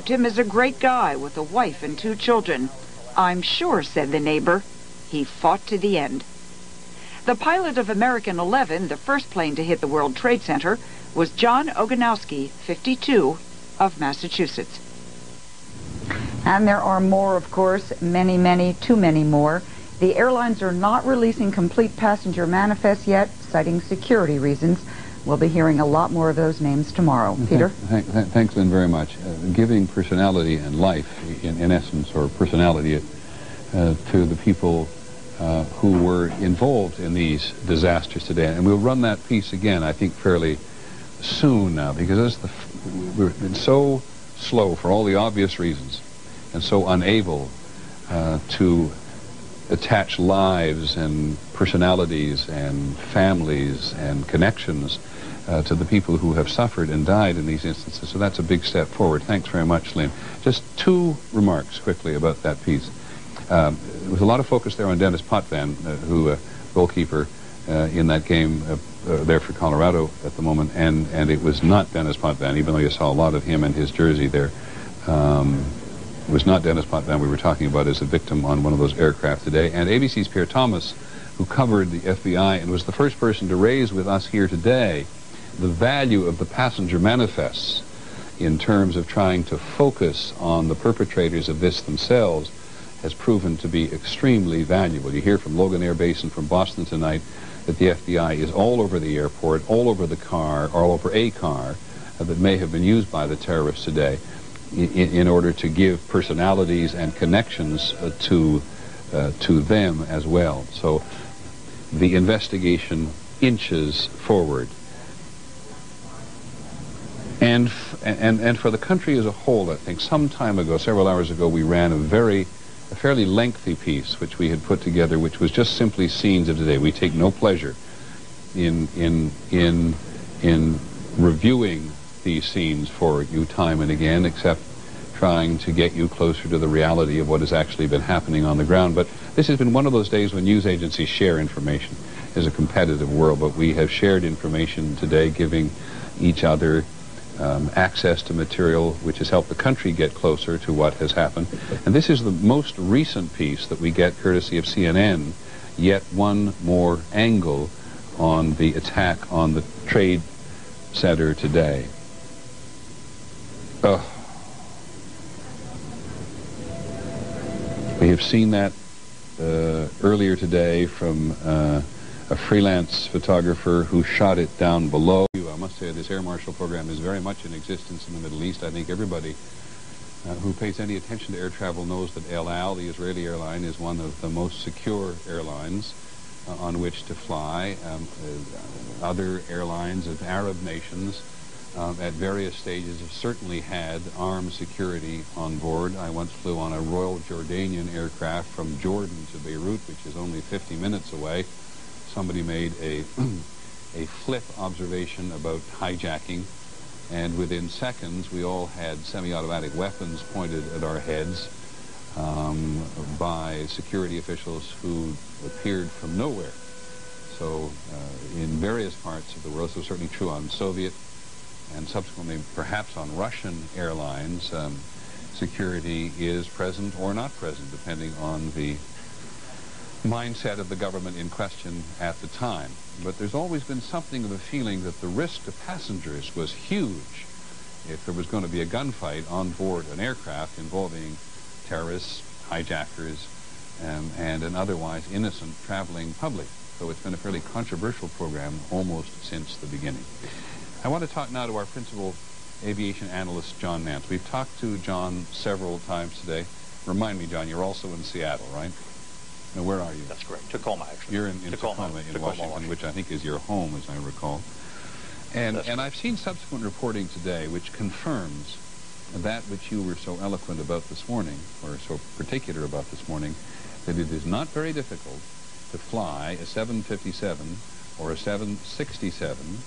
Him as a great guy with a wife and 2 children. I'm sure, said the neighbor. He fought to the end. The pilot of American 11, the first plane to hit the World Trade Center, was John Oganowski, 52, of Massachusetts. And there are more, of course, many, too many more. The airlines are not releasing complete passenger manifests yet, citing security reasons. We'll be hearing a lot more of those names tomorrow. Peter? Thanks, Lynn, very much. Giving personality and life, in essence, or personality to the people who were involved in these disasters today. And we'll run that piece again, I think, fairly soon now, because we've been so slow for all the obvious reasons and so unable to attach lives and personalities and families and connections to the people who have suffered and died in these instances. So that's a big step forward. Thanks very much, Lynn. Just 2 remarks quickly about that piece. There was a lot of focus there on Dennis Potvin, who goalkeeper in that game there for Colorado at the moment, and it was not Dennis Potvin, even though you saw a lot of him and his jersey there. It was not Dennis Potvin we were talking about as a victim on one of those aircraft today. And ABC's Pierre Thomas, who covered the FBI and was the first person to raise with us here today the value of the passenger manifests in terms of trying to focus on the perpetrators of this themselves, has proven to be extremely valuable. You hear from Logan Air Base and from Boston tonight that the FBI is all over the airport, all over the car, all over a car that may have been used by the terrorists today in order to give personalities and connections to them as well. So the investigation inches forward. And for the country as a whole, I think some time ago, several hours ago, we ran a fairly lengthy piece which we had put together, which was just simply scenes of today. We take no pleasure in reviewing these scenes for you time and again, except trying to get you closer to the reality of what has actually been happening on the ground. But this has been one of those days when news agencies share information. It's a competitive world, but we have shared information today, giving each other access to material which has helped the country get closer to what has happened. And this is the most recent piece that we get courtesy of CNN, yet one more angle on the attack on the Trade Center today. We have seen that earlier today from a freelance photographer who shot it down below. I must say this air marshal program is very much in existence in the Middle East. I think everybody who pays any attention to air travel knows that El Al, the Israeli airline, is one of the most secure airlines on which to fly. Other airlines of Arab nations at various stages have certainly had armed security on board. I once flew on a Royal Jordanian aircraft from Jordan to Beirut, which is only 50 minutes away. Somebody made a flip observation about hijacking, and within seconds we all had semi-automatic weapons pointed at our heads by security officials who appeared from nowhere. So in various parts of the world, so certainly true on Soviet and subsequently perhaps on Russian airlines, security is present or not present, depending on the mindset of the government in question at the time. But there's always been something of a feeling that the risk to passengers was huge if there was going to be a gunfight on board an aircraft involving terrorists, hijackers, and an otherwise innocent traveling public. So it's been a fairly controversial program almost since the beginning. I want to talk now to our principal aviation analyst, John Nance. We've talked to John several times today. Remind me, John, you're also in Seattle, right? Now, where are you? That's correct. Tacoma, actually. You're in Tacoma, Washington, which I think is your home, as I recall. And I've seen subsequent reporting today which confirms that which you were so eloquent about this morning, or so particular about this morning, that it is not very difficult to fly a 757 or a 767,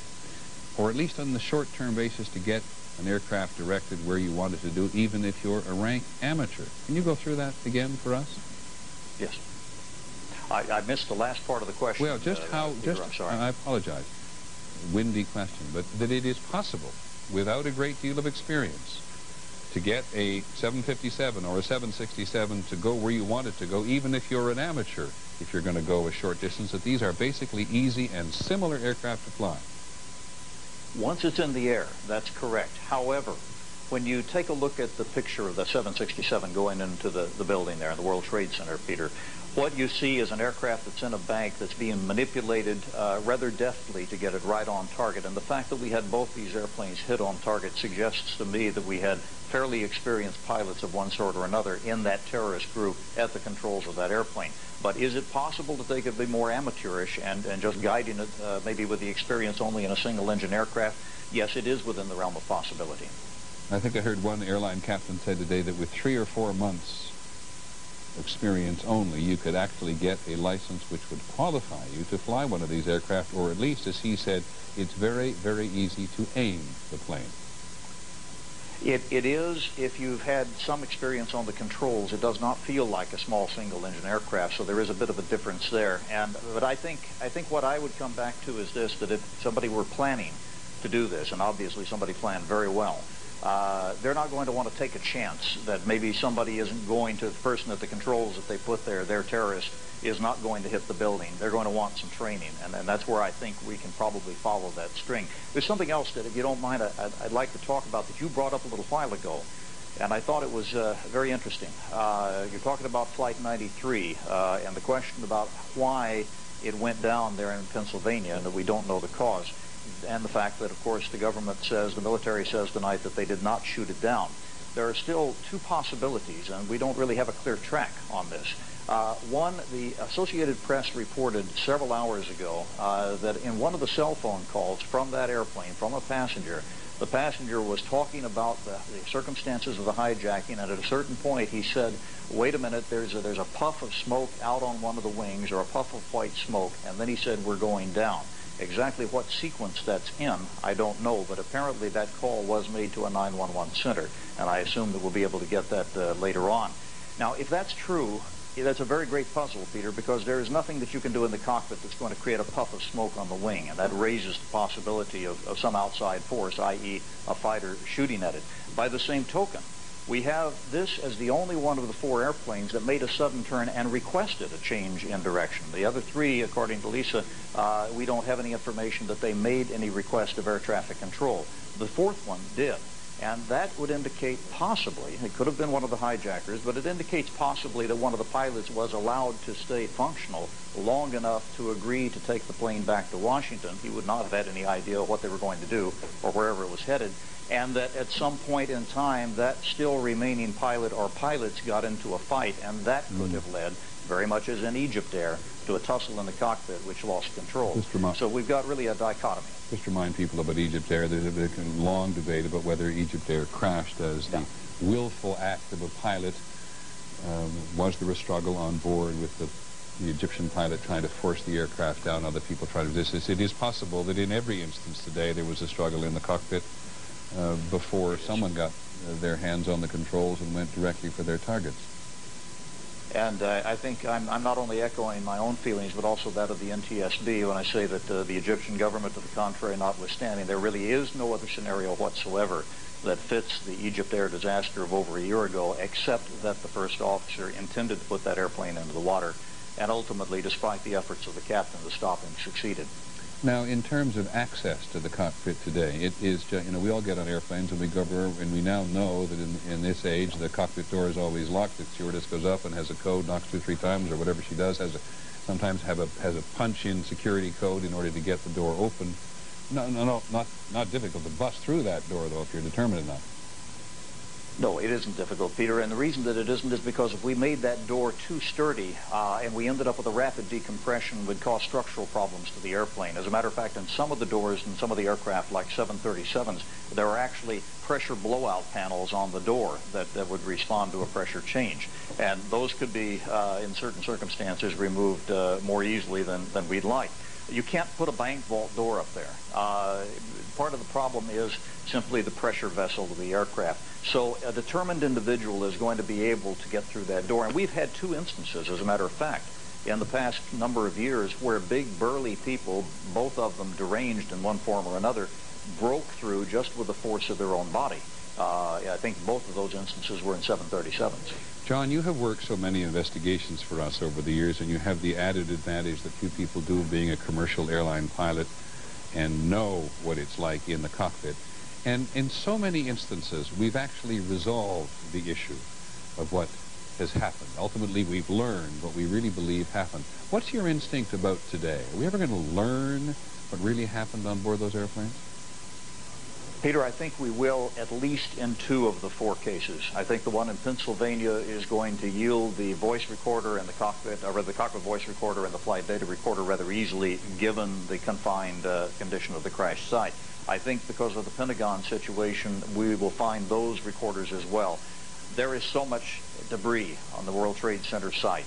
or at least on the short-term basis to get an aircraft directed where you want it to do, even if you're a rank amateur. Can you go through that again for us? Yes. I missed the last part of the question. Well, just how, Peter, I'm sorry. I apologize, windy question, but that it is possible, without a great deal of experience, to get a 757 or a 767 to go where you want it to go, even if you're an amateur, if you're going to go a short distance, that these are basically easy and similar aircraft to fly. Once it's in the air, that's correct. However, when you take a look at the picture of the 767 going into the building there in the World Trade Center, Peter, what you see is an aircraft that's in a bank that's being manipulated rather deftly to get it right on target. And the fact that we had both these airplanes hit on target suggests to me that we had fairly experienced pilots of one sort or another in that terrorist group at the controls of that airplane. But is it possible that they could be more amateurish and just guiding it maybe with the experience only in a single-engine aircraft? Yes, it is within the realm of possibility. I think I heard one airline captain say today that with 3 or 4 months experience only, you could actually get a license which would qualify you to fly one of these aircraft, or at least, as he said, it's very, very easy to aim the plane. It is, if you've had some experience on the controls. It does not feel like a small single-engine aircraft, so there is a bit of a difference there. But I think what I would come back to is this, that if somebody were planning to do this, and obviously somebody planned very well, they're not going to want to take a chance that maybe somebody isn't going to, the person at the controls that they put there, their terrorist, is not going to hit the building. They're going to want some training, and that's where I think we can probably follow that string. There's something else that, if you don't mind, I'd like to talk about that you brought up a little while ago, and I thought it was very interesting. You're talking about Flight 93 and the question about why it went down there in Pennsylvania and that we don't know the cause, and the fact that, of course, the government says, the military says tonight that they did not shoot it down. There are still two possibilities, and we don't really have a clear track on this. One, the Associated Press reported several hours ago that in one of the cell phone calls from that airplane, from a passenger, the passenger was talking about the circumstances of the hijacking, and at a certain point he said, wait a minute, there's a puff of smoke out on one of the wings, or a puff of white smoke, and then he said, we're going down. Exactly what sequence that's in, I don't know, but apparently that call was made to a 911 center, and I assume that we'll be able to get that later on. Now, if that's true, that's a very great puzzle, Peter, because there is nothing that you can do in the cockpit that's going to create a puff of smoke on the wing, and that raises the possibility of some outside force, i.e. a fighter shooting at it. By the same token, we have this as the only one of the 4 airplanes that made a sudden turn and requested a change in direction. The other 3, according to Lisa, we don't have any information that they made any request of air traffic control. The 4th one did. And that would indicate possibly, it could have been one of the hijackers, but it indicates possibly that one of the pilots was allowed to stay functional long enough to agree to take the plane back to Washington. He would not have had any idea what they were going to do or wherever it was headed. And that at some point in time, that still remaining pilot or pilots got into a fight, and that could have led, very much as in Egypt Air, to a tussle in the cockpit which lost control. So we've got really a dichotomy. Just remind people about Egypt Air. There's a long debate about whether Egypt Air crashed as the willful act of a pilot. Was there a struggle on board with the Egyptian pilot trying to force the aircraft down, other people trying to resist? It is possible that in every instance today there was a struggle in the cockpit before someone got their hands on the controls and went directly for their targets. And I think I'm not only echoing my own feelings, but also that of the NTSB when I say that the Egyptian government, to the contrary notwithstanding, there really is no other scenario whatsoever that fits the Egypt Air disaster of over a year ago, except that the first officer intended to put that airplane into the water, and ultimately, despite the efforts of the captain to stop him, succeeded. Now, in terms of access to the cockpit today, it is, we all get on airplanes and we go over, and we now know that in this age, the cockpit door is always locked. The stewardess goes up and has a code, knocks 2 or 3 times, or whatever she does, sometimes has a punch-in security code in order to get the door open. Not difficult to bust through that door, though, if you're determined enough. No, it isn't difficult, Peter, and the reason that it isn't is because if we made that door too sturdy and we ended up with a rapid decompression, would cause structural problems to the airplane. As a matter of fact, in some of the doors in some of the aircraft, like 737s, there are actually pressure blowout panels on the door that would respond to a pressure change. And those could be, in certain circumstances, removed more easily than we'd like. You can't put a bank vault door up there. Part of the problem is simply the pressure vessel of the aircraft. So a determined individual is going to be able to get through that door. And we've had 2 instances, as a matter of fact, in the past number of years where big, burly people, both of them deranged in one form or another, broke through just with the force of their own body. I think both of those instances were in 737s. John, you have worked so many investigations for us over the years, and you have the added advantage that few people do of being a commercial airline pilot and know what it's like in the cockpit. And in so many instances, we've actually resolved the issue of what has happened. Ultimately, we've learned what we really believe happened. What's your instinct about today? Are we ever going to learn what really happened on board those airplanes? Peter, I think we will, at least in 2 of the 4 cases. I think the one in Pennsylvania is going to yield the voice recorder and the cockpit, or rather the cockpit voice recorder and the flight data recorder rather easily, given the confined condition of the crash site. I think because of the Pentagon situation, we will find those recorders as well. There is so much debris on the World Trade Center site.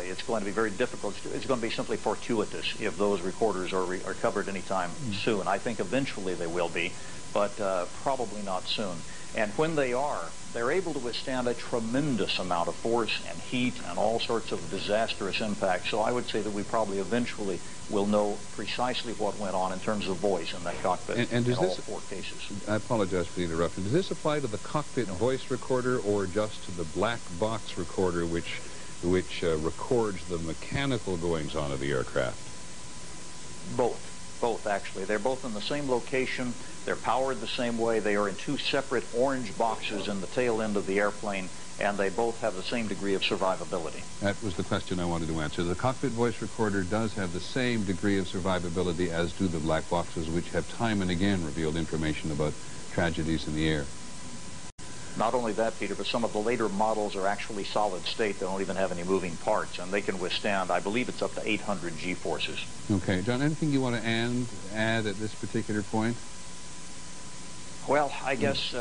It's going to be very difficult. It's going to be simply fortuitous if those recorders are recovered anytime soon. I think eventually they will be, but probably not soon. And when they are, they're able to withstand a tremendous amount of force and heat and all sorts of disastrous impacts. So I would say that we probably eventually will know precisely what went on in terms of voice in that cockpit and in all 4 cases. I apologize for the interruption. Does this apply to the cockpit voice recorder or just to the black box recorder which records the mechanical goings-on of the aircraft? Both, actually. They're both in the same location. They're powered the same way. They are in 2 separate orange boxes in the tail end of the airplane, and they both have the same degree of survivability. That was the question I wanted to answer. The cockpit voice recorder does have the same degree of survivability as do the black boxes, which have time and again revealed information about tragedies in the air. Not only that, Peter, but some of the later models are actually solid state. They don't even have any moving parts, and they can withstand, I believe it's up to 800 G-forces. Okay. John, anything you want to add at this particular point? Well, I guess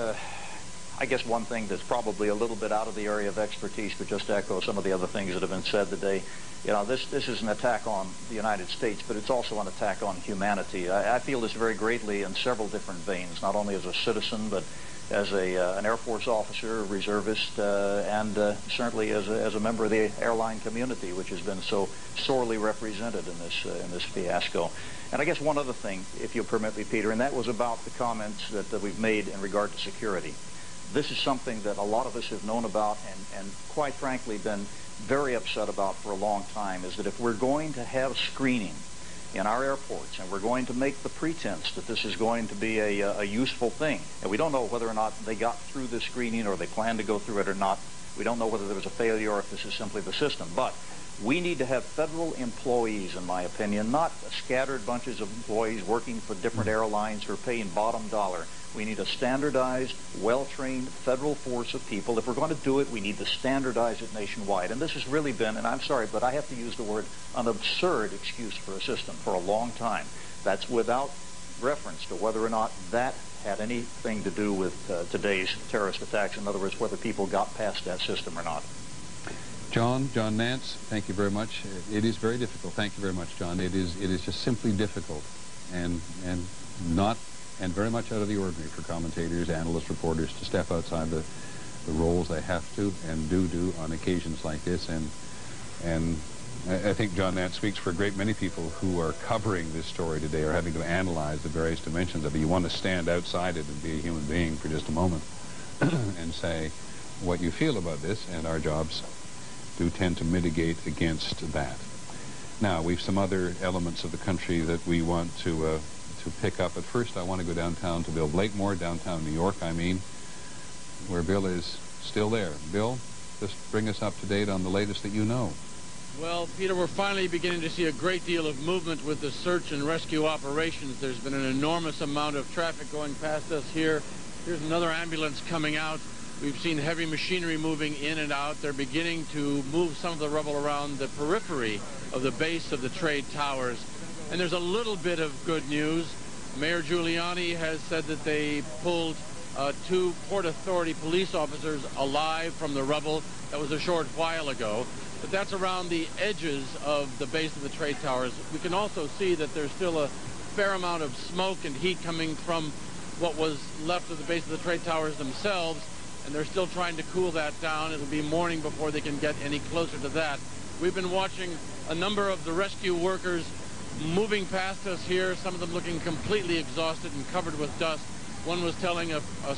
one thing that's probably a little bit out of the area of expertise, but just to echo some of the other things that have been said today, this is an attack on the United States, but it's also an attack on humanity. I feel this very greatly in several different veins, not only as a citizen, but as an Air Force officer, a reservist, and certainly as a member of the airline community, which has been so sorely represented in this fiasco. And I guess one other thing, if you'll permit me, Peter, and that was about the comments that we've made in regard to security. This is something that a lot of us have known about and quite frankly been very upset about for a long time, is that if we're going to have screening in our airports and we're going to make the pretense that this is going to be a useful thing, and we don't know whether or not they got through the screening or they plan to go through it or not. We don't know whether there was a failure or if this is simply the system. But we need to have federal employees, in my opinion, not scattered bunches of employees working for different airlines who are paying bottom dollar. We need a standardized, well-trained federal force of people. If we're going to do it, we need to standardize it nationwide. And this has really been, and I'm sorry, but I have to use the word, an absurd excuse for a system for a long time. That's without reference to whether or not that had anything to do with today's terrorist attacks. In other words, whether people got past that system or not. John Nance, thank you very much. It is very difficult. Thank you very much, John. It is just simply difficult and very much out of the ordinary for commentators, analysts, reporters to step outside the roles they have to and do on occasions like this. And I think John Nance speaks for a great many people who are covering this story today or having to analyze the various dimensions of it. You want to stand outside it and be a human being for just a moment and say what you feel about this, and our jobs do tend to mitigate against that. Now, we've some other elements of the country that we want to pick up. But first, I want to go downtown to Bill Blakemore, downtown New York, I mean, where Bill is still there. Bill, just bring us up to date on the latest that you know. Well, Peter, we're finally beginning to see a great deal of movement with the search and rescue operations. There's been an enormous amount of traffic going past us here. Here's another ambulance coming out. We've seen heavy machinery moving in and out. They're beginning to move some of the rubble around the periphery of the base of the trade towers. And there's a little bit of good news. Mayor Giuliani has said that they pulled 2 Port Authority police officers alive from the rubble. That was a short while ago. But that's around the edges of the base of the trade towers. We can also see that there's still a fair amount of smoke and heat coming from what was left of the base of the trade towers themselves, and they're still trying to cool that down. It'll be morning before they can get any closer to that. We've been watching a number of the rescue workers moving past us here, some of them looking completely exhausted and covered with dust. One was telling a small